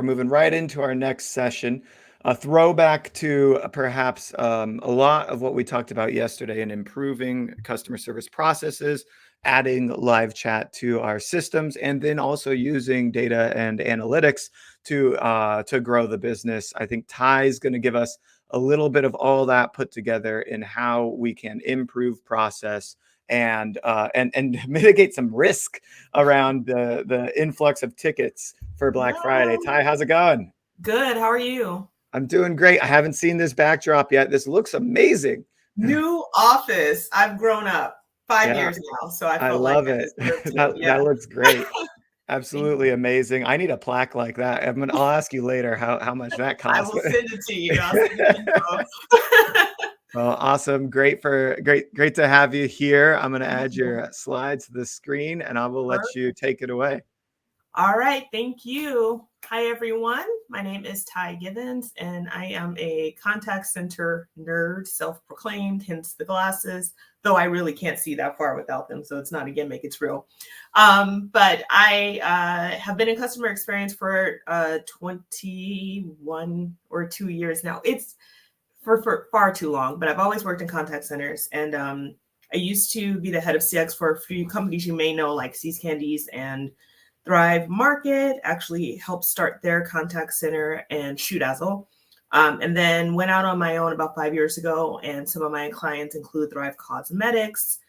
We're moving right into our next session, a throwback to perhaps a lot of what we talked about yesterday in improving customer service processes, adding live chat to our systems, and then also using data and analytics to grow the business. I think Ty is going to give us a little bit of all that put together in how we can improve process and mitigate some risk around the influx of tickets for Black Friday. Ty, how's it going? Good. How are you? I'm doing great. I haven't seen this backdrop yet. This looks amazing. New office. I've grown up 5 years now, so I I felt like love I it. deserve to. Yeah. That looks great. Thank Absolutely you. amazing. I need a plaque like that. I'll ask you later how much that I costs. will send it to you. I'll send you info. Well, awesome. Great to have you here. I'm going to Thank add you. your slides to the screen and I will let you Perfect. take it away. All right. Thank you. Hi, everyone. My name is Ty Givens, and I am a contact center nerd, self-proclaimed, hence the glasses, though I really can't see that far without them, so it's not a gimmick, it's real. But I have been in customer experience for 21 or 2 years now. It's for far too long, but I've always worked in contact centers, and I used to be the head of CX for a few companies you may know, like C's Candies and Thrive Market. Actually helped start their contact center and Shoedazzle. And then went out on my own about 5 years ago. And some of my clients include Thrive Cosmetics,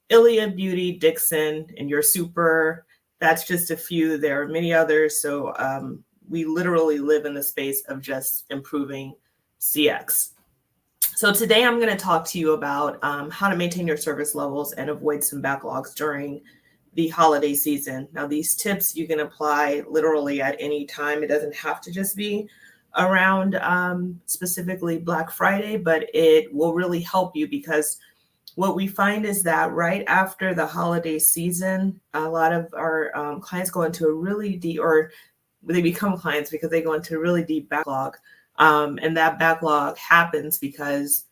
Ilia Beauty, Dixon, and Your Super. That's just a few. There are many others. So we literally live in the space of just improving CX. So today I'm going to talk to you about how to maintain your service levels and avoid some backlogs during the holiday season. Now, these tips you can apply literally at any time. It doesn't have to just be around specifically Black Friday, but it will really help you, because what we find is that right after the holiday season, a lot of our clients go into a really deep, or they become clients because they go into a really deep backlog. And that backlog happens because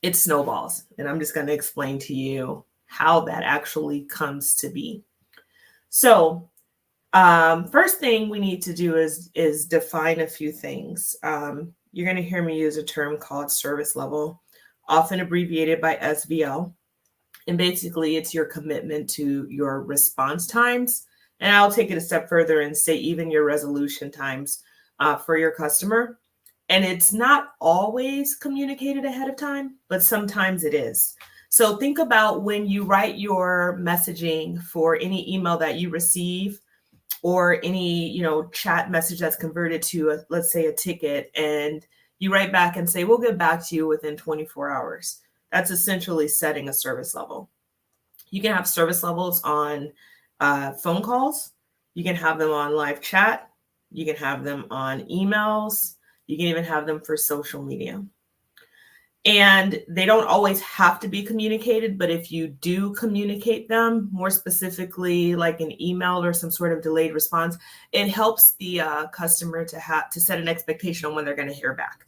it snowballs. And I'm just going to explain to you how that actually comes to be. So first thing we need to do is define a few things. You're going to hear me use a term called service level, often abbreviated by SVL. And basically, it's your commitment to your response times. And I'll take it a step further and say even your resolution times for your customer. And it's not always communicated ahead of time, but sometimes it is. So think about when you write your messaging for any email that you receive, or any, chat message that's converted to let's say a ticket, and you write back and say, we'll get back to you within 24 hours. That's essentially setting a service level. You can have service levels on phone calls. You can have them on live chat. You can have them on emails. You can even have them for social media. And they don't always have to be communicated, but if you do communicate them, more specifically like an email or some sort of delayed response, it helps the customer to set an expectation on when they're going to hear back.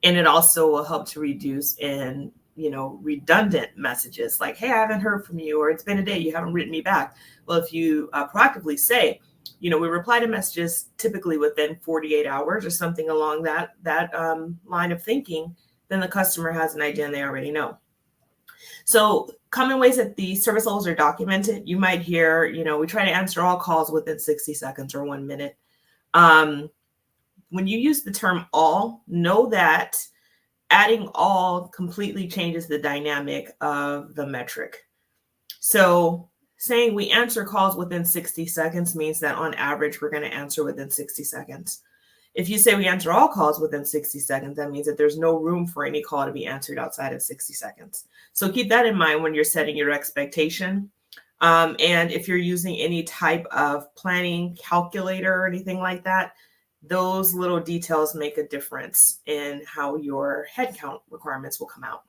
And it also will help to reduce in redundant messages like, hey, I haven't heard from you, or it's been a day, you haven't written me back. Well, if you proactively say, we reply to messages typically within 48 hours or something along that line of thinking, then the customer has an idea and they already know. So common ways that the service levels are documented, you might hear, we try to answer all calls within 60 seconds or 1 minute. When you use the term all, know that adding all completely changes the dynamic of the metric. So saying we answer calls within 60 seconds means that on average, we're going to answer within 60 seconds. If you say we answer all calls within 60 seconds, that means that there's no room for any call to be answered outside of 60 seconds. So keep that in mind when you're setting your expectation. And if you're using any type of planning calculator or anything like that, those little details make a difference in how your headcount requirements will come out.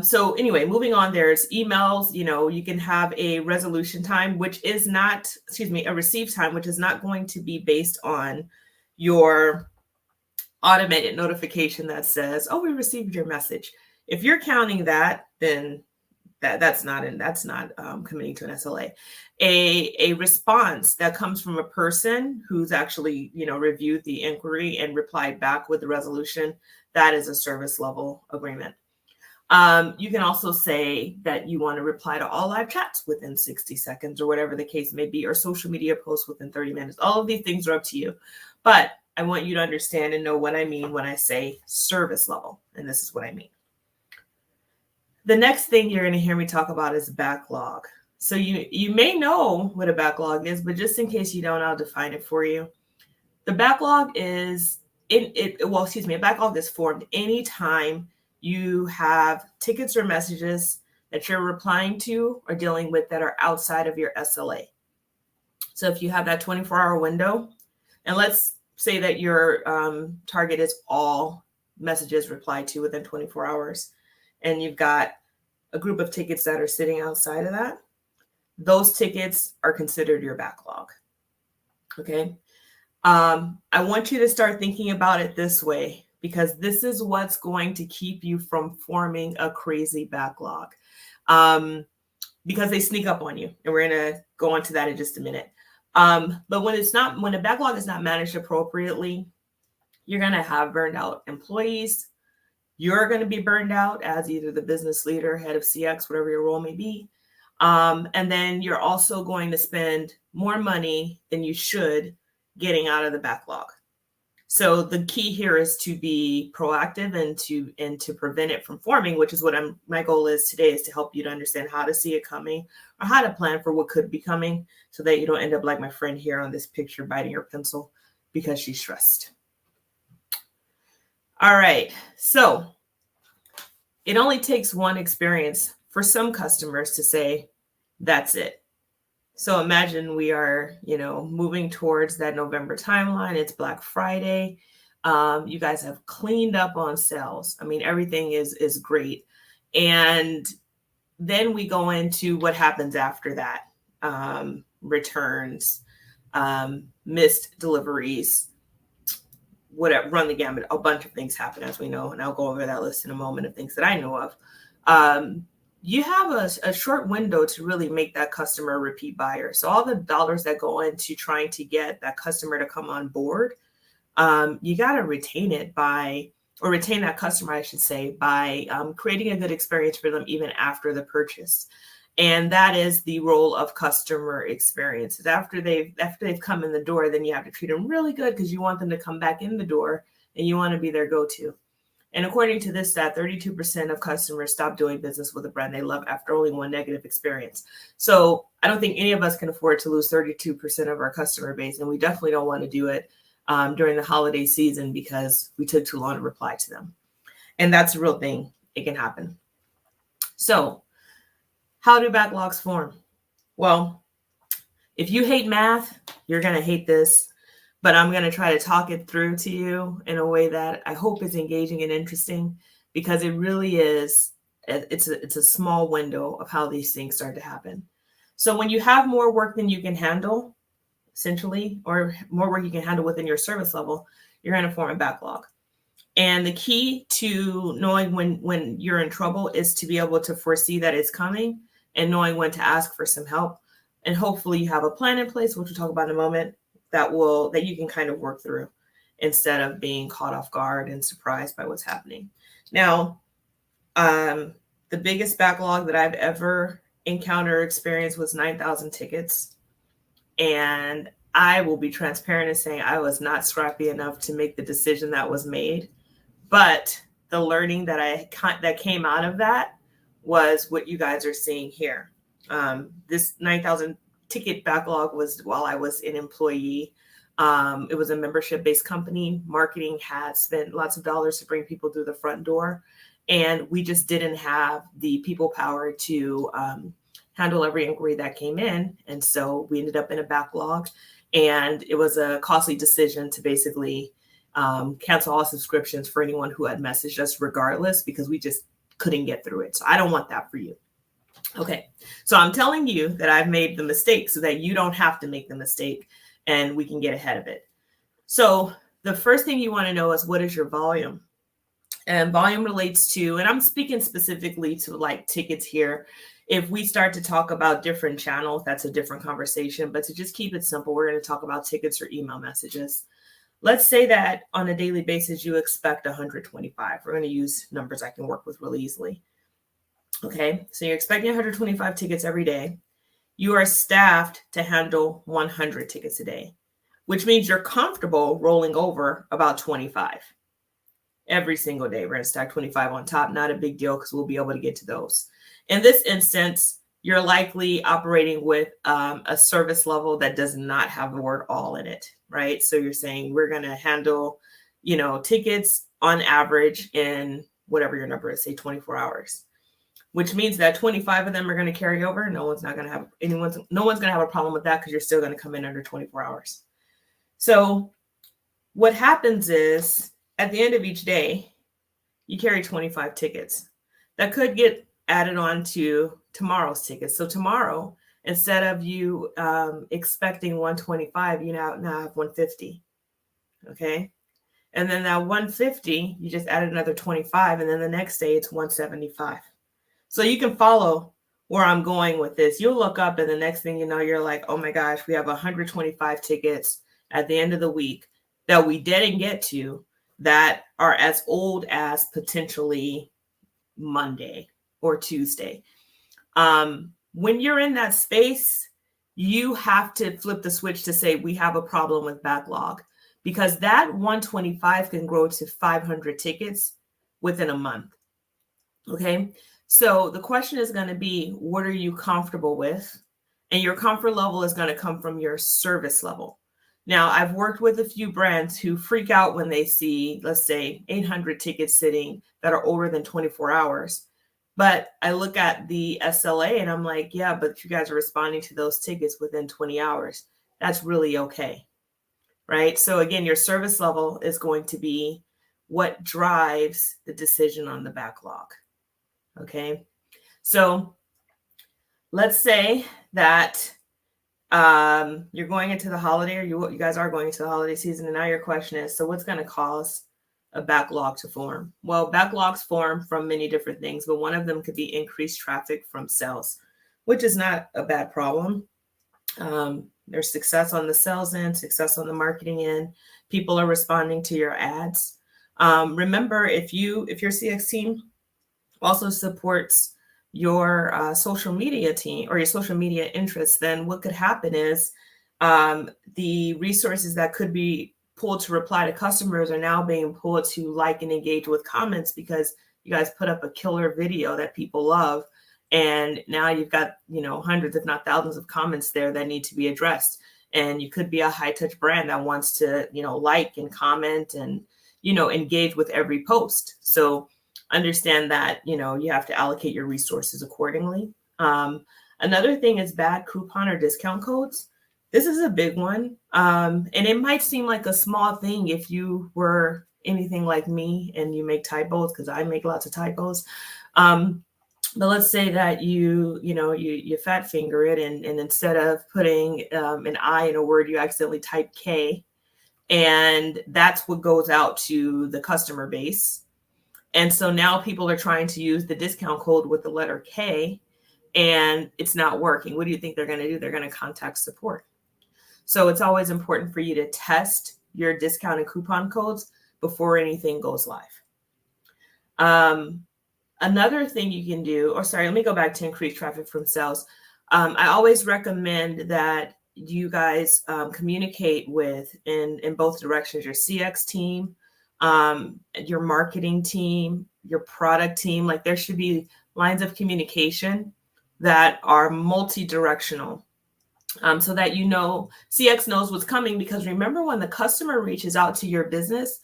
So anyway, moving on, there's emails. You can have a resolution time, which is not, a receive time, which is not going to be based on your automated notification that says, oh, we received your message. If you're counting that, then that's not committing to an SLA. A response that comes from a person who's actually, reviewed the inquiry and replied back with the resolution, that is a service level agreement. You can also say that you want to reply to all live chats within 60 seconds or whatever the case may be, or social media posts within 30 minutes. All of these things are up to you. But I want you to understand and know what I mean when I say service level. And this is what I mean. The next thing you're going to hear me talk about is backlog. So you may know what a backlog is, but just in case you don't, I'll define it for you. The backlog is a backlog is formed anytime you have tickets or messages that you're replying to or dealing with that are outside of your SLA. So if you have that 24-hour window, and let's say that your target is all messages replied to within 24 hours, and you've got a group of tickets that are sitting outside of that, those tickets are considered your backlog. Okay. I want you to start thinking about it this way, because this is what's going to keep you from forming a crazy backlog, because they sneak up on you. And we're going to go into that in just a minute. But when a backlog is not managed appropriately, you're going to have burned out employees. You're going to be burned out as either the business leader, head of CX, whatever your role may be. And then you're also going to spend more money than you should getting out of the backlog. So the key here is to be proactive and to prevent it from forming, which is what my goal is today, is to help you to understand how to see it coming or how to plan for what could be coming, so that you don't end up like my friend here on this picture biting her pencil because she's stressed. All right. So it only takes one experience for some customers to say, that's it. So imagine we are, moving towards that November timeline. It's Black Friday. You guys have cleaned up on sales. I mean, everything is great. And then we go into what happens after that. Returns, missed deliveries, whatever, run the gamut. A bunch of things happen, as we know. And I'll go over that list in a moment of things that I know of. You have a short window to really make that customer a repeat buyer. So all the dollars that go into trying to get that customer to come on board, you got to retain that customer, I should say, by creating a good experience for them even after the purchase. And that is the role of customer experiences. After they've come in the door, then you have to treat them really good, because you want them to come back in the door and you want to be their go-to. And according to this stat, 32% of customers stop doing business with a brand they love after only one negative experience. So I don't think any of us can afford to lose 32% of our customer base. And we definitely don't want to do it during the holiday season because we took too long to reply to them. And that's a real thing. It can happen. So how do backlogs form? Well, if you hate math, you're going to hate this. But I'm going to try to talk it through to you in a way that I hope is engaging and interesting, because it really is. It's a small window of how these things start to happen. So when you have more work than you can handle, essentially, or more work you can handle within your service level, you're going to form a backlog. And the key to knowing when you're in trouble is to be able to foresee that it's coming and knowing when to ask for some help. And hopefully you have a plan in place, which we'll talk about in a moment, that you can kind of work through instead of being caught off guard and surprised by what's happening. Now, the biggest backlog that I've ever encountered or experienced was 9,000 tickets. And I will be transparent in saying I was not scrappy enough to make the decision that was made. But the learning that came out of that was what you guys are seeing here. This 9,000 ticket backlog was while I was an employee. It was a membership-based company. Marketing had spent lots of dollars to bring people through the front door, and we just didn't have the people power to handle every inquiry that came in. And so we ended up in a backlog, and it was a costly decision to basically cancel all subscriptions for anyone who had messaged us regardless, because we just couldn't get through it. So I don't want that for you. Okay, so I'm telling you that I've made the mistake so that you don't have to make the mistake and we can get ahead of it. So the first thing you want to know is, what is your volume? And volume relates to, and I'm speaking specifically to like tickets here. If we start to talk about different channels, that's a different conversation. But to just keep it simple, we're going to talk about tickets or email messages. Let's say that on a daily basis, you expect 125. We're going to use numbers I can work with really easily. Okay, so you're expecting 125 tickets every day. You are staffed to handle 100 tickets a day, which means you're comfortable rolling over about 25 every single day. We're going to stack 25 on top. Not a big deal because we'll be able to get to those. In this instance, you're likely operating with a service level that does not have the word all in it, right? So you're saying we're going to handle, tickets on average in whatever your number is, say 24 hours, which means that 25 of them are going to carry over. No one's going to have a problem with that because you're still going to come in under 24 hours. So what happens is at the end of each day, you carry 25 tickets that could get added on to tomorrow's tickets. So tomorrow, instead of you expecting 125, you now have 150. Okay. And then that 150, you just added another 25. And then the next day it's 175. So you can follow where I'm going with this. You'll look up and the next thing you know, you're like, oh my gosh, we have 125 tickets at the end of the week that we didn't get to that are as old as potentially Monday or Tuesday. When you're in that space, you have to flip the switch to say we have a problem with backlog, because that 125 can grow to 500 tickets within a month. Okay. So the question is going to be, what are you comfortable with? And your comfort level is going to come from your service level. Now, I've worked with a few brands who freak out when they see, let's say, 800 tickets sitting that are older than 24 hours. But I look at the SLA and I'm like, yeah, but you guys are responding to those tickets within 20 hours. That's really okay, right? So again, your service level is going to be what drives the decision on the backlog. Okay, so let's say that you're going into the holiday, or you guys are going into the holiday season, and now your question is, so what's going to cause a backlog to form? Well, backlogs form from many different things, but one of them could be increased traffic from sales, which is not a bad problem. There's success on the sales end, success on the marketing end. People are responding to your ads. Remember, if your CX team also supports your social media team or your social media interests, then what could happen is the resources that could be pulled to reply to customers are now being pulled to like and engage with comments, because you guys put up a killer video that people love. And now you've got, hundreds, if not thousands of comments there that need to be addressed. And you could be a high touch brand that wants to, like and comment and, engage with every post. So understand that, you have to allocate your resources accordingly. Another thing is bad coupon or discount codes. This is a big one. And it might seem like a small thing if you were anything like me and you make typos, because I make lots of typos. But let's say that you fat finger it and instead of putting an I in a word, you accidentally type K. And that's what goes out to the customer base. And so now people are trying to use the discount code with the letter K, and it's not working. What do you think they're going to do? They're going to contact support. So it's always important for you to test your discount and coupon codes before anything goes live. Another thing you can do, let me go back to increased traffic from sales. I always recommend that you guys communicate with in both directions, your CX team, your marketing team, your product team. Like, there should be lines of communication that are multi-directional, so that CX knows what's coming. Because remember, when the customer reaches out to your business,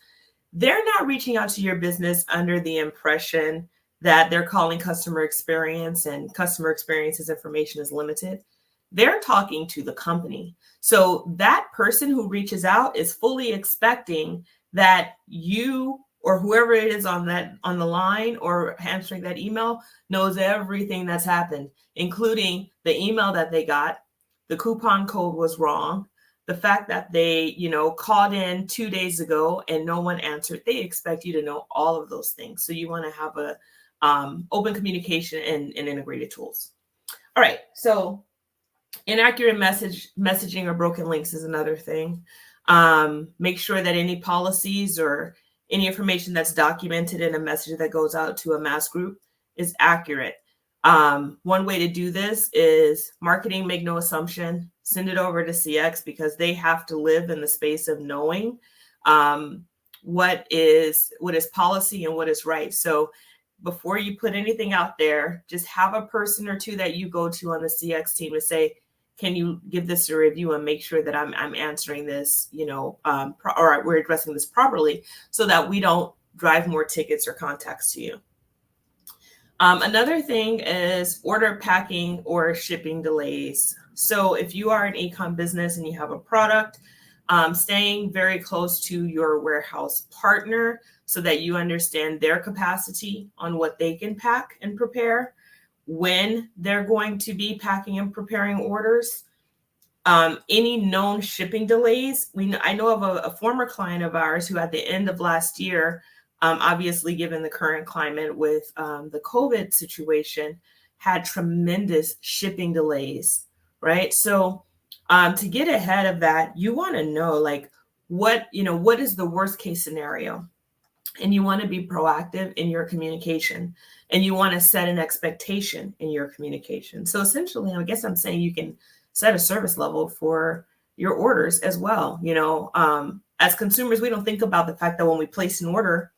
they're not reaching out to your business under the impression that they're calling customer experience and customer experience's information is limited. They're talking to the company. So that person who reaches out is fully expecting that you or whoever it is on the line or answering that email knows everything that's happened, including the email that they got, the coupon code was wrong, The fact that they, called in 2 days ago and no one answered, they expect you to know all of those things. So you want to have a open communication and integrated tools. All right, so inaccurate messaging or broken links is another thing. Make sure that any policies or any information that's documented in a message that goes out to a mass group is accurate. One way to do this is marketing, make no assumption, send it over to CX, because they have to live in the space of knowing what is policy and what is right. So before you put anything out there, just have a person or two that you go to on the CX team to say, can you give this a review and make sure that I'm answering this, or we're addressing this properly, so that we don't drive more tickets or contacts to you. Another thing is order packing or shipping delays. So if you are an e-com business and you have a product, staying very close to your warehouse partner so that you understand their capacity on what they can pack and prepare, when they're going to be packing and preparing orders, any known shipping delays. I know of a former client of ours who at the end of last year, obviously given the current climate with the COVID situation, had tremendous shipping delays, right? So to get ahead of that, you want to know what is the worst case scenario? And you want to be proactive in your communication, and you want to set an expectation in your communication. So essentially, I guess I'm saying you can set a service level for your orders as well. As consumers, we don't think about the fact that when we place an order,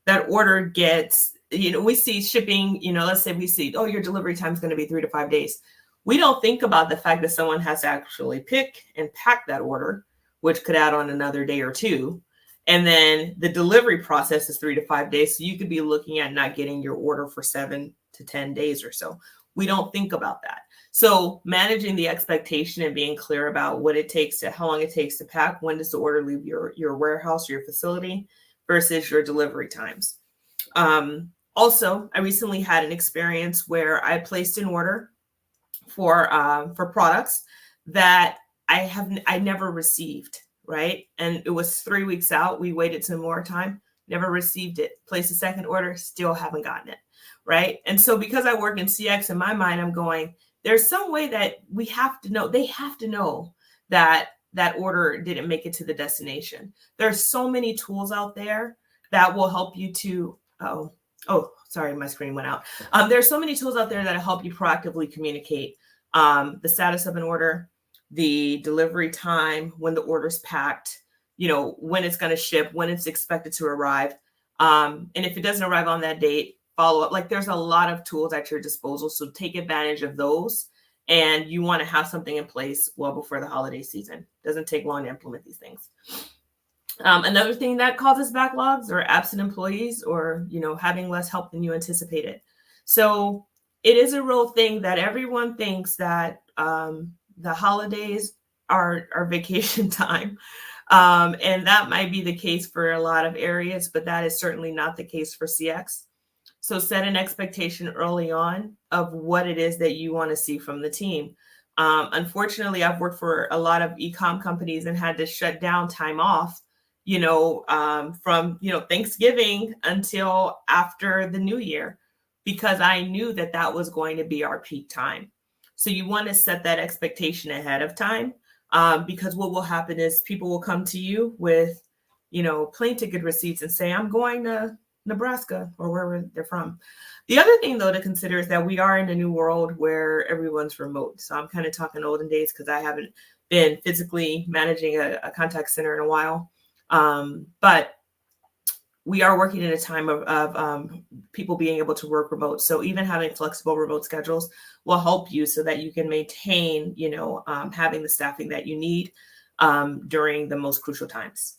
that order gets, we see shipping, let's say we see, oh, your delivery time is going to be 3 to 5 days. We don't think about the fact that someone has to actually pick and pack that order, which could add on another day or two. And then the delivery process is 3 to 5 days. So you could be looking at not getting your order for 7 to 10 days or so. We don't think about that. So managing the expectation and being clear about what it takes to, how long it takes to pack, when does the order leave your warehouse or your facility versus your delivery times. Also, I recently had an experience where I placed an order for products that I never received. Right. And it was 3 weeks out. We waited some more time, never received it. Placed a second order, still haven't gotten it. Right. And so because I work in CX, in my mind, I'm going, there's some way that we have to know, they have to know that that order didn't make it to the destination. There's so many tools out there that will help you to, sorry, my screen went out. There's so many tools out there that help you proactively communicate the status of an order, the delivery time, when the order's packed, when it's going to ship, when it's expected to arrive. And if it doesn't arrive on that date, follow up. There's a lot of tools at your disposal. So take advantage of those. And you want to have something in place well before the holiday season. Doesn't take long to implement these things. Another thing that causes backlogs are absent employees or, having less help than you anticipated. So it is a real thing that everyone thinks that the holidays are vacation time. And that might be the case for a lot of areas, but that is certainly not the case for CX. So set an expectation early on of what it is that you want to see from the team. Unfortunately, I've worked for a lot of e-com companies and had to shut down time off, from, Thanksgiving until after the new year, because I knew that that was going to be our peak time. So you want to set that expectation ahead of time, because what will happen is people will come to you with, plane ticket receipts and say, I'm going to Nebraska or wherever they're from. The other thing, though, to consider is that we are in a new world where everyone's remote. So I'm kind of talking olden days because I haven't been physically managing a contact center in a while. But we are working in a time of people being able to work remote. So even having flexible remote schedules will help you so that you can maintain, having the staffing that you need during the most crucial times.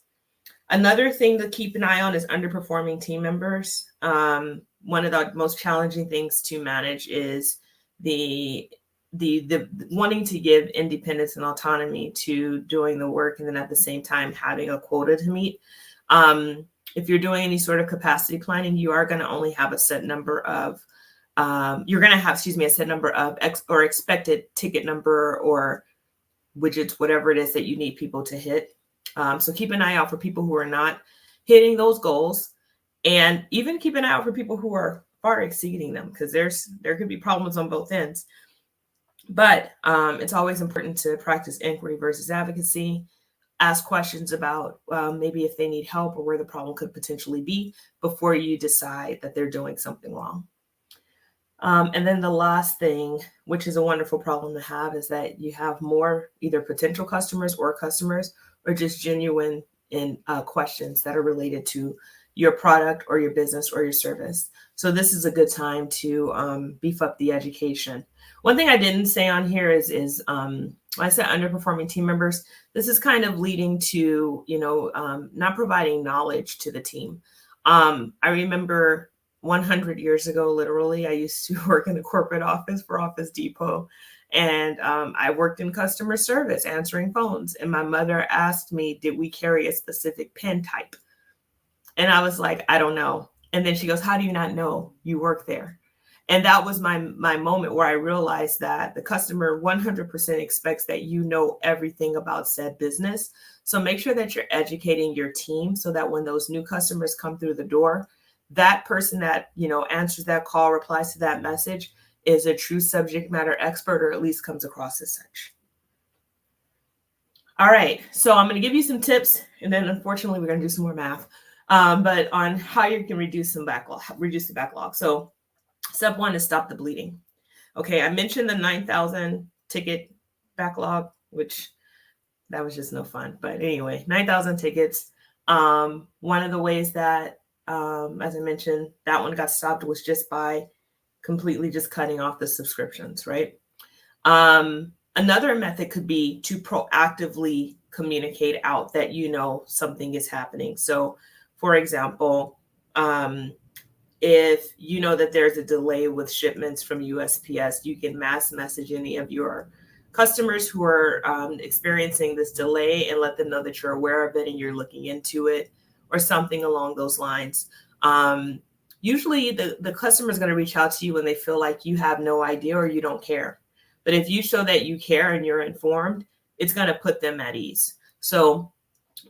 Another thing to keep an eye on is underperforming team members. One of the most challenging things to manage is the wanting to give independence and autonomy to doing the work, and then at the same time having a quota to meet. If you're doing any sort of capacity planning, you are going to only have a set number of a set number of expected ticket number or widgets, whatever it is that you need people to hit. So keep an eye out for people who are not hitting those goals, and even keep an eye out for people who are far exceeding them, because there could be problems on both ends. But it's always important to practice inquiry versus advocacy. Ask questions about maybe if they need help or where the problem could potentially be before you decide that they're doing something wrong. And then the last thing, which is a wonderful problem to have, is that you have more either potential customers or just genuine questions that are related to your product or your business or your service. So this is a good time to beef up the education. One thing I didn't say on here is I said underperforming team members. This is kind of leading to, not providing knowledge to the team. I remember 100 years ago, literally, I used to work in the corporate office for Office Depot. And I worked in customer service, answering phones. And my mother asked me, did we carry a specific pen type? And I was like, I don't know. And then she goes, how do you not know? You work there. And that was my moment where I realized that the customer 100% expects that you know everything about said business. So make sure that you're educating your team so that when those new customers come through the door, that person that, answers that call, replies to that message, is a true subject matter expert, or at least comes across as such. All right, so I'm going to give you some tips, and then unfortunately we're going to do some more math, but on how you can reduce the backlog. So step one is stop the bleeding. Okay, I mentioned the 9,000 ticket backlog, which that was just no fun. But anyway, 9,000 tickets. One of the ways that, as I mentioned, that one got stopped was just by completely just cutting off the subscriptions, right? Another method could be to proactively communicate out that something is happening. So, for example, if you know that there's a delay with shipments from USPS, you can mass message any of your customers who are experiencing this delay and let them know that you're aware of it and you're looking into it, or something along those lines. Usually the customer is going to reach out to you when they feel like you have no idea or you don't care. But if you show that you care and you're informed, it's going to put them at ease. So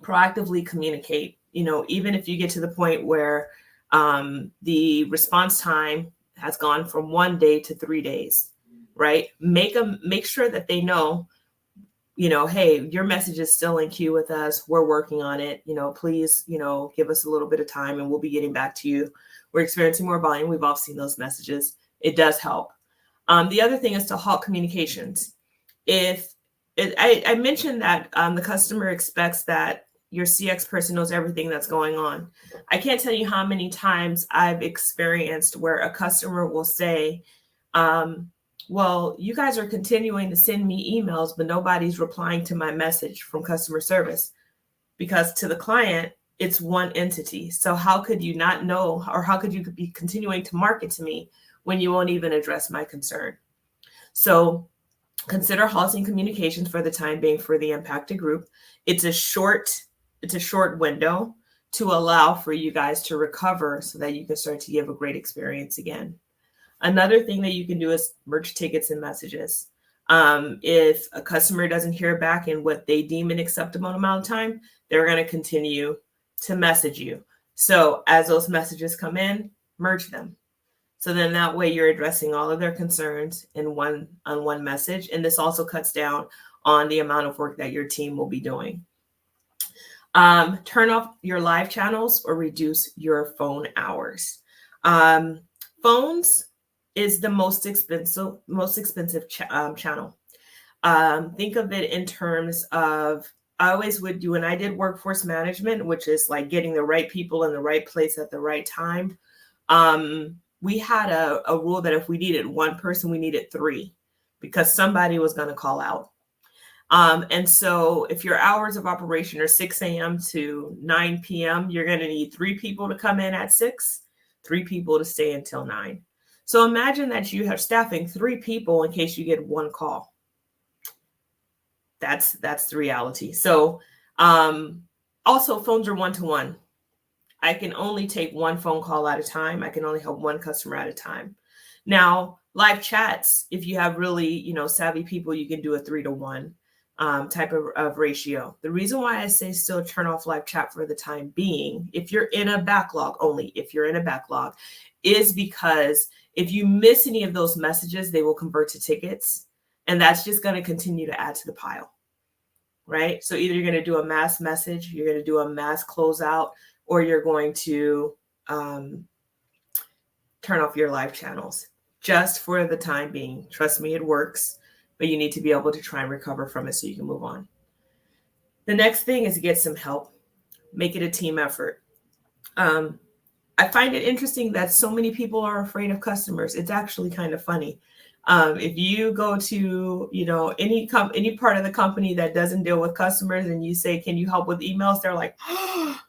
proactively communicate, even if you get to the point where the response time has gone from 1 day to 3 days, right? Make sure that they know, hey, your message is still in queue with us. We're working on it. Please, give us a little bit of time and we'll be getting back to you. We're experiencing more volume. We've all seen those messages. It does help. The other thing is to halt communications. I mentioned that the customer expects that your CX person knows everything that's going on. I can't tell you how many times I've experienced where a customer will say, well, you guys are continuing to send me emails, but nobody's replying to my message from customer service, because to the client, it's one entity. So how could you not know, or how could you be continuing to market to me when you won't even address my concern? So consider halting communications for the time being for the impacted group. It's a short window to allow for you guys to recover so that you can start to give a great experience again. Another thing that you can do is merge tickets and messages. If a customer doesn't hear back in what they deem an acceptable amount of time, they're going to continue to message you. So as those messages come in, merge them. So then that way you're addressing all of their concerns in one message. And this also cuts down on the amount of work that your team will be doing. Turn off your live channels or reduce your phone hours. Phones is the most expensive channel. Think of it in terms of, I always would do, when I did workforce management, which is like getting the right people in the right place at the right time. We had a rule that if we needed one person, we needed 3, because somebody was going to call out. And so if your hours of operation are 6 a.m. to 9 p.m., you're going to need 3 people to come in at 6, 3 people to stay until 9. So imagine that you have staffing 3 people in case you get 1 call. That's the reality. So also phones are 1-to-1. I can only take 1 phone call at a time. I can only help 1 customer at a time. Now, live chats, if you have really, savvy people, you can do a 3-to-1. type of ratio. The reason why I say still turn off live chat for the time being, if you're in a backlog, only if you're in a backlog, is because if you miss any of those messages, they will convert to tickets. And that's just going to continue to add to the pile, right? So either you're going to do a mass message, you're going to do a mass closeout, or you're going to turn off your live channels just for the time being. Trust me, it works, but you need to be able to try and recover from it so you can move on. The next thing is to get some help. Make it a team effort. I find it interesting that so many people are afraid of customers. It's actually kind of funny. If you go to, any part of the company that doesn't deal with customers and you say, can you help with emails? They're like, oh,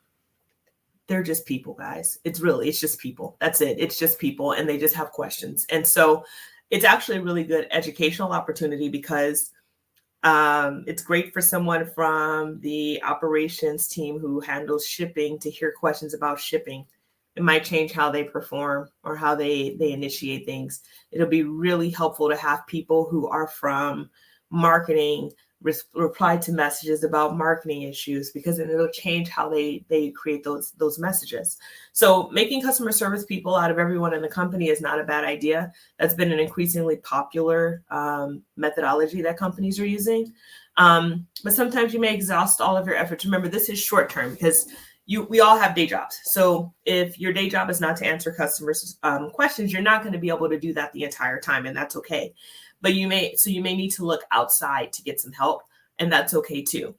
they're just people, guys. It's just people. That's it. It's just people. And they just have questions. And so it's actually a really good educational opportunity because it's great for someone from the operations team who handles shipping to hear questions about shipping. It might change how they perform or how they initiate things. It'll be really helpful to have people who are from marketing reply to messages about marketing issues, because then it'll change how they create those messages. So making customer service people out of everyone in the company is not a bad idea. That's been an increasingly popular methodology that companies are using. But sometimes you may exhaust all of your efforts. Remember, this is short term because we all have day jobs. So if your day job is not to answer customers' questions, you're not going to be able to do that the entire time, and that's okay. But you may need to look outside to get some help, and that's okay too.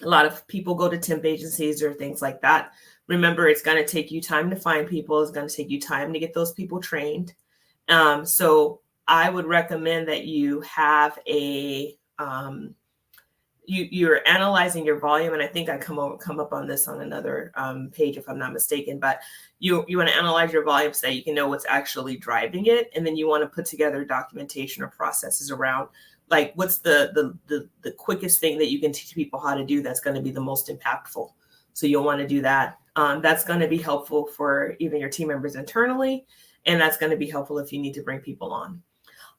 A lot of people go to temp agencies or things like that. Remember, it's going to take you time to find people. It's going to take you time to get those people trained. So I would recommend that you have you're analyzing your volume, and I think I come up on this on another page if I'm not mistaken, but you want to analyze your volume so that you can know what's actually driving it, and then you want to put together documentation or processes around like what's the quickest thing that you can teach people how to do that's going to be the most impactful. So you'll want to do that. That's going to be helpful for even your team members internally, and that's going to be helpful if you need to bring people on.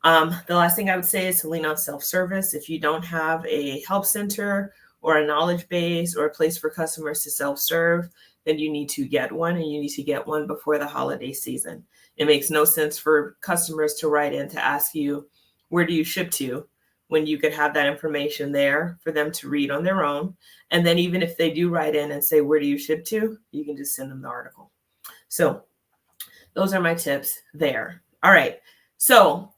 The last thing I would say is to lean on self-service. If you don't have a help center or a knowledge base or a place for customers to self-serve, then you need to get one, and you need to get one before the holiday season. It makes no sense for customers to write in to ask you, where do you ship to, when you could have that information there for them to read on their own. And then even if they do write in and say, where do you ship to, you can just send them the article. So those are my tips there. All right. So,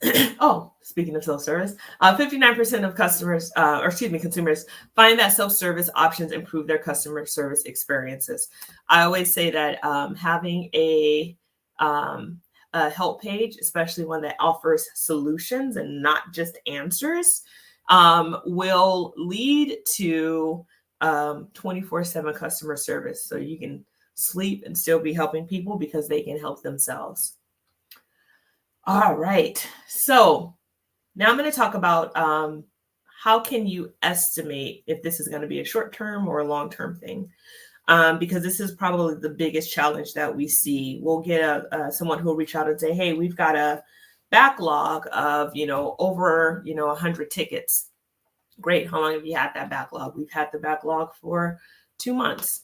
speaking of self-service, 59% of consumers find that self-service options improve their customer service experiences. I always say that having a help page, especially one that offers solutions and not just answers, will lead to 24/7 customer service. So you can sleep and still be helping people because they can help themselves. All right. So now I'm going to talk about how can you estimate if this is going to be a short-term or a long-term thing, because this is probably the biggest challenge that we see. We'll get someone who will reach out and say, hey, we've got a backlog of, over, 100 tickets. Great. How long have you had that backlog? We've had the backlog for 2 months.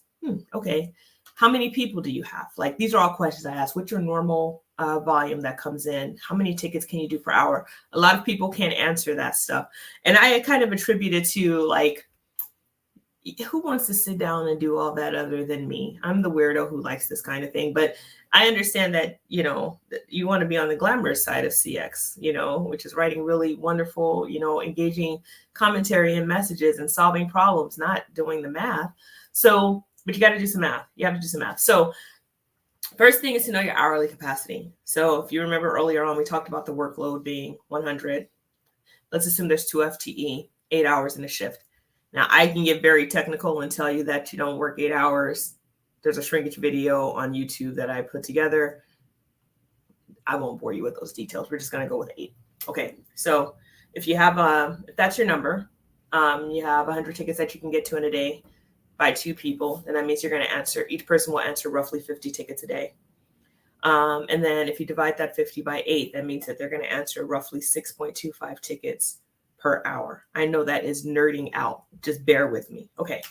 Okay. How many people do you have? Like, these are all questions I ask. What's your normal volume that comes in? How many tickets can you do per hour? A lot of people can't answer that stuff. And I kind of attribute it to, like, who wants to sit down and do all that other than me? I'm the weirdo who likes this kind of thing. But I understand that, you want to be on the glamorous side of CX, which is writing really wonderful, engaging commentary and messages and solving problems, not doing the math. So, but you got to do some math. You have to do some math. So first thing is to know your hourly capacity. So if you remember earlier on, we talked about the workload being 100. Let's assume there's 2 FTE, 8 hours in a shift. Now, I can get very technical and tell you that you don't work 8 hours. There's a shrinkage video on YouTube that I put together. I won't bore you with those details. We're just going to go with 8. Okay, so if you have if that's your number, you have 100 tickets that you can get to in a day by 2 people, and that means you're going to answer, each person will answer roughly 50 tickets a day. And then if you divide that 50 by 8, that means that they're going to answer roughly 6.25 tickets per hour. I know that is nerding out. Just bear with me. Okay.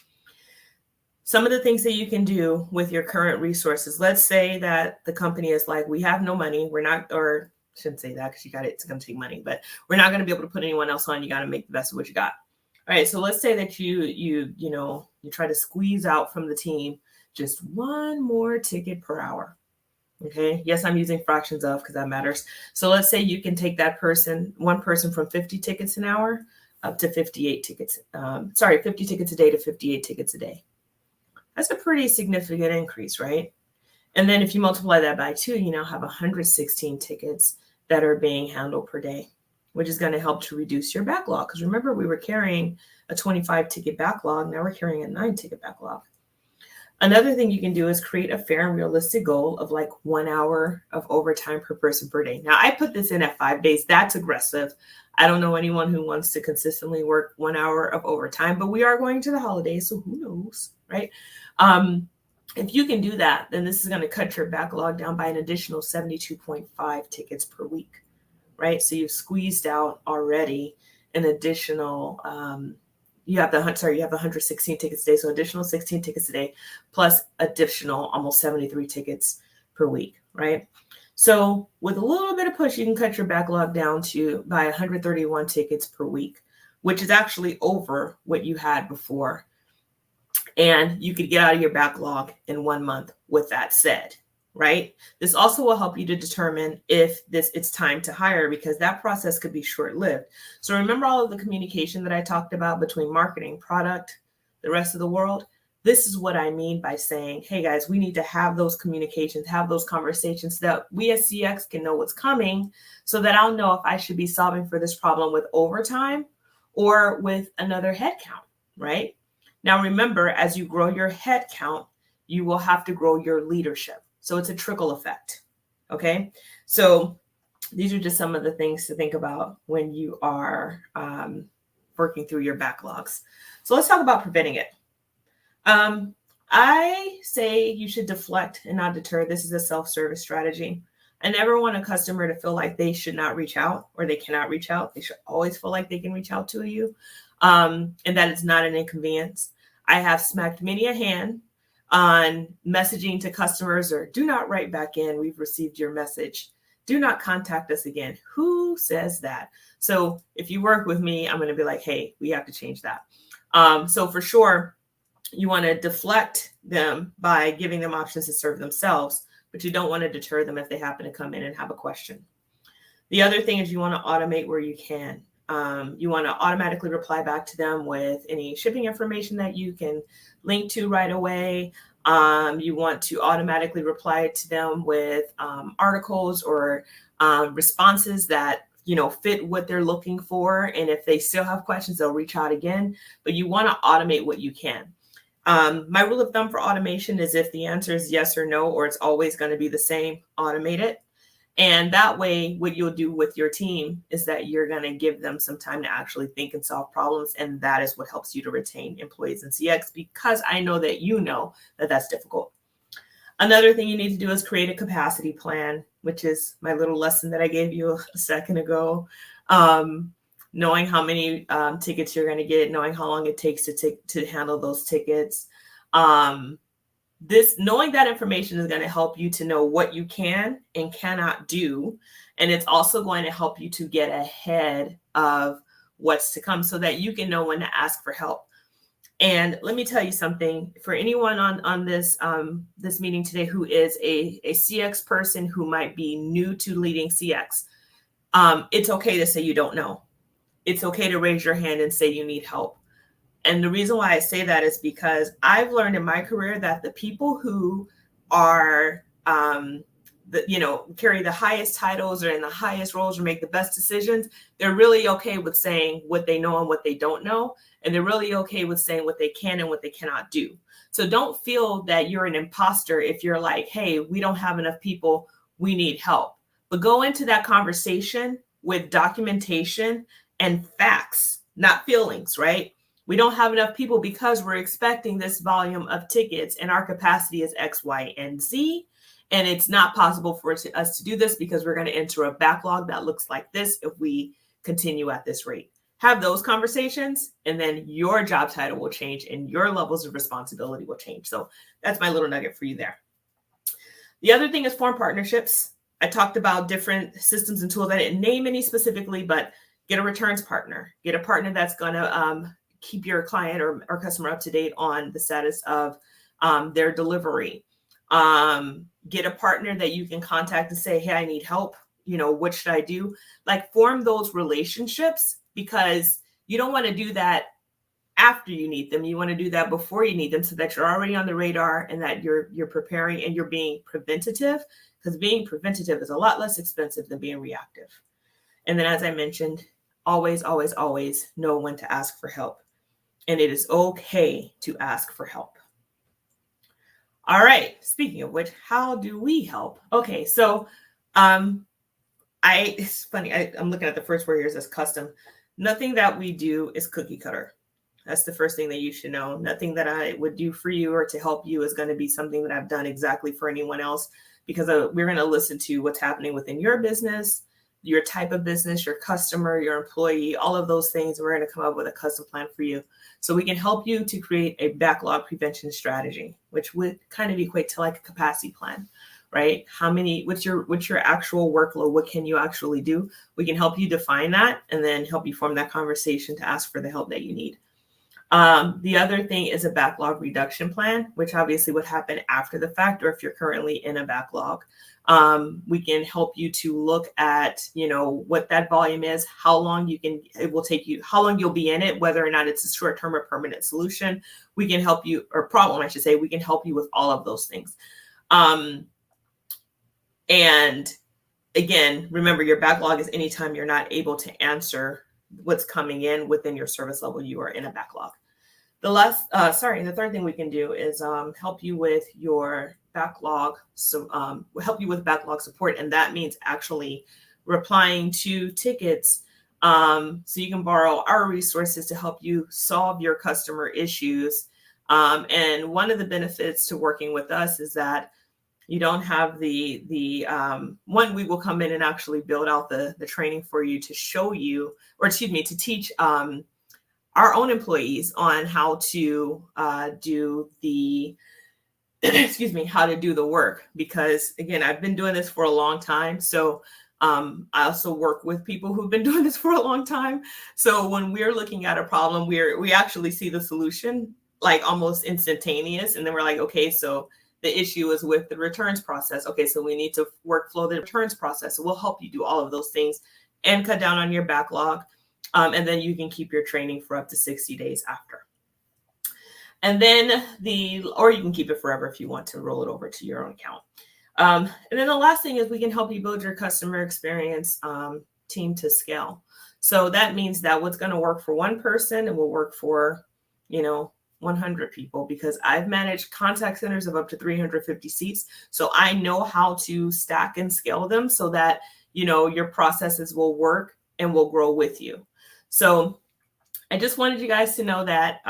Some of the things that you can do with your current resources. Let's say that the company is like, we have no money. We're not, or shouldn't say that because it's going to take money, but we're not going to be able to put anyone else on. You got to make the best of what you got. All right. So let's say that you try to squeeze out from the team just one more ticket per hour. Okay. Yes, I'm using fractions of because that matters. So let's say you can take one person from 50 tickets an hour up to 58 tickets. 50 tickets a day to 58 tickets a day. That's a pretty significant increase, right? And then if you multiply that by 2, you now have 116 tickets that are being handled per day, which is going to help to reduce your backlog. Because remember, we were carrying a 25 ticket backlog. Now we're carrying a 9 ticket backlog. Another thing you can do is create a fair and realistic goal of like 1 hour of overtime per person per day. Now I put this in at 5 days. That's aggressive. I don't know anyone who wants to consistently work 1 hour of overtime, but we are going to the holidays, so who knows, right? If you can do that, then this is going to cut your backlog down by an additional 72.5 tickets per week, right? So you've squeezed out already an additional, you have the 116 tickets a day, so additional 16 tickets a day, plus additional almost 73 tickets per week, right? So with a little bit of push, you can cut your backlog down by 131 tickets per week, which is actually over what you had before. And you could get out of your backlog in 1 month with that said, right? This also will help you to determine if it's time to hire, because that process could be short-lived. So remember all of the communication that I talked about between marketing, product, the rest of the world? This is what I mean by saying, hey guys, we need to have those communications, have those conversations so that we as CX can know what's coming, so that I'll know if I should be solving for this problem with overtime or with another headcount, right? Now, remember, as you grow your head count, you will have to grow your leadership. So it's a trickle effect. Okay. So these are just some of the things to think about when you are working through your backlogs. So let's talk about preventing it. I say you should deflect and not deter. This is a self-service strategy. I never want a customer to feel like they should not reach out or they cannot reach out. They should always feel like they can reach out to you, and that it's not an inconvenience. I have smacked many a hand on messaging to customers or do not write back in. We've received your message. Do not contact us again. Who says that? So if you work with me, I'm going to be like, hey, we have to change that. So for sure, you want to deflect them by giving them options to serve themselves, but you don't want to deter them if they happen to come in and have a question. The other thing is you want to automate where you can. You want to automatically reply back to them with any shipping information that you can link to right away. You want to automatically reply to them with articles or responses that fit what they're looking for. And if they still have questions, they'll reach out again. But you want to automate what you can. My rule of thumb for automation is if the answer is yes or no, or it's always going to be the same, automate it. And that way, what you'll do with your team is that you're going to give them some time to actually think and solve problems. And that is what helps you to retain employees in CX, because I know that that's difficult. Another thing you need to do is create a capacity plan, which is my little lesson that I gave you a second ago. Knowing how many tickets you're going to get, knowing how long it takes to handle those tickets. Knowing that information is going to help you to know what you can and cannot do. And it's also going to help you to get ahead of what's to come so that you can know when to ask for help. And let me tell you something, for anyone on this meeting today who is a CX person who might be new to leading CX, it's okay to say you don't know. It's okay to raise your hand and say you need help. And the reason why I say that is because I've learned in my career that the people who are, carry the highest titles or in the highest roles or make the best decisions, they're really okay with saying what they know and what they don't know. And they're really okay with saying what they can and what they cannot do. So don't feel that you're an imposter if you're like, hey, we don't have enough people, we need help. But go into that conversation with documentation and facts, not feelings, right? We don't have enough people because we're expecting this volume of tickets and our capacity is X, Y, and Z. And it's not possible for us to do this because we're going to enter a backlog that looks like this if we continue at this rate. Have those conversations, and then your job title will change and your levels of responsibility will change. So that's my little nugget for you there. The other thing is form partnerships. I talked about different systems and tools. I didn't name any specifically, but get a returns partner. Get a partner that's going to keep your client or customer up to date on the status of their delivery. Get a partner that you can contact and say, hey, I need help. What should I do? Like, form those relationships, because you don't want to do that after you need them. You want to do that before you need them, so that you're already on the radar and that you're preparing and you're being preventative, because being preventative is a lot less expensive than being reactive. And then, as I mentioned, always, always, always know when to ask for help. And it is okay to ask for help. All right. Speaking of which, how do we help? Okay. So it's funny. I'm looking at the first word here. It says custom. Nothing that we do is cookie cutter. That's the first thing that you should know. Nothing that I would do for you or to help you is going to be something that I've done exactly for anyone else, because we're going to listen to what's happening within your business, your type of business, your customer, your employee, all of those things. We're going to come up with a custom plan for you, so we can help you to create a backlog prevention strategy, which would kind of equate to like a capacity plan, right? What's your actual workload? What can you actually do? We can help you define that and then help you form that conversation to ask for the help that you need. The other thing is a backlog reduction plan, which obviously would happen after the fact, or if you're currently in a backlog. We can help you to look at, what that volume is, how long how long you'll be in it, whether or not it's a short-term or permanent solution. We can help you, or problem, I should say, we can help you with all of those things. And again, remember, your backlog is anytime you're not able to answer what's coming in within your service level, you are in a backlog. The third thing we can do is help you with your backlog. So help you with backlog support. And that means actually replying to tickets. So you can borrow our resources to help you solve your customer issues. And one of the benefits to working with us is that you don't have we will come in and actually build out the training for you to show you, to teach our own employees on how to do the work. Because again, I've been doing this for a long time. So I also work with people who've been doing this for a long time. So when we're looking at a problem, we actually see the solution like almost instantaneous. And then we're like, okay, so the issue is with the returns process. Okay, so we need to workflow the returns process. So we'll help you do all of those things and cut down on your backlog. And then you can keep your training for up to 60 days after. And then or you can keep it forever if you want to roll it over to your own account. And then the last thing is we can help you build your customer experience team to scale. So that means that what's going to work for one person, it will work for, 100 people, because I've managed contact centers of up to 350 seats. So I know how to stack and scale them so that, your processes will work and will grow with you. So I just wanted you guys to know that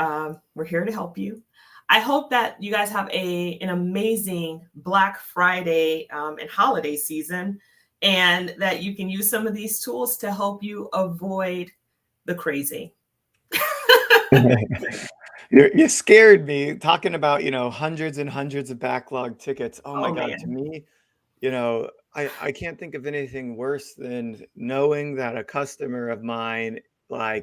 we're here to help you. I hope that you guys have an amazing Black Friday and holiday season, and that you can use some of these tools to help you avoid the crazy. You scared me talking about, hundreds and hundreds of backlog tickets. Oh my God, man. to me, I can't think of anything worse than knowing that a customer of mine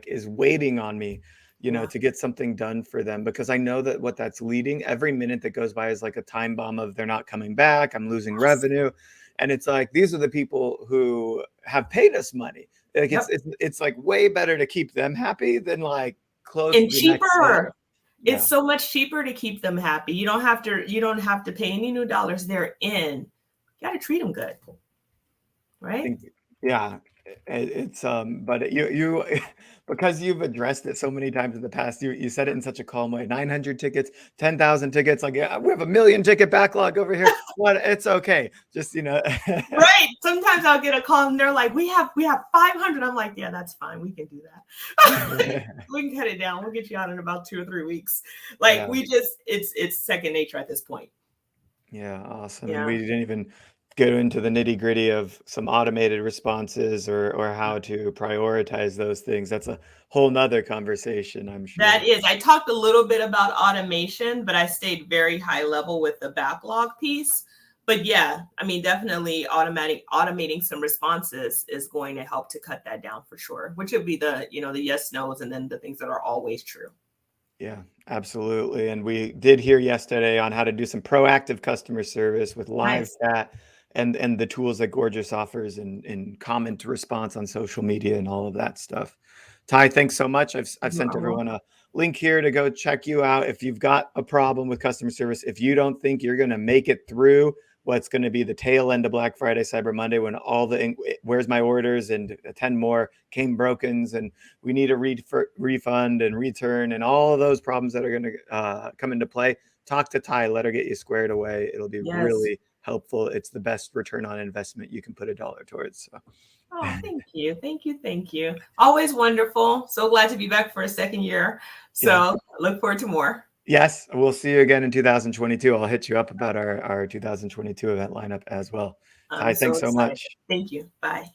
is waiting on me, to get something done for them, because I know that what that's leading, every minute that goes by is like a time bomb of they're not coming back, I'm losing revenue. And it's like, these are the people who have paid us money. Like it's like way better to keep them happy than close and the next sale. It's so much cheaper to keep them happy. You don't have to pay any new dollars. They're in. You got to treat them good, right? Yeah, it's but you because you've addressed it so many times in the past, you said it in such a calm way. 900 tickets, 10,000 tickets. Like, yeah, we have a 1,000,000 ticket backlog over here. What? It's okay. Just Right. Sometimes I'll get a call and they're like, we have 500. I'm like, yeah, that's fine. We can do that. We can cut it down. We'll get you out in about 2 or 3 weeks. It's second nature at this point. Yeah, awesome. Yeah. And we didn't even go into the nitty gritty of some automated responses or how to prioritize those things. That's a whole nother conversation, I'm That sure. is, I talked a little bit about automation, but I stayed very high level with the backlog piece. But yeah, I mean, definitely automating some responses is going to help to cut that down for sure, which would be the, the yes, no's, and then the things that are always true. Yeah, absolutely. And we did hear yesterday on how to do some proactive customer service with live Nice. chat and the tools that Gorgeous offers in comment response on social media and all of that stuff. Ty, thanks so much. I've You sent are everyone welcome. a link here to go check you out if you've got a problem with customer service. If you don't think you're going to make it through what's going to be the tail end of Black Friday, Cyber Monday, when all the where's my orders and 10 more came brokens and we need a refund and return and all of those problems that are going to come into play, talk to Ty, let her get you squared away. It'll be Yes. really helpful. It's the best return on investment you can put a dollar towards. So. Oh, thank you. Thank you. Thank you. Always wonderful. So glad to be back for a second year. So Yeah. I look forward to more. Yes, we'll see you again in 2022. I'll hit you up about our 2022 event lineup as well. I'm Ty, so thanks so excited. much. Thank you. Bye.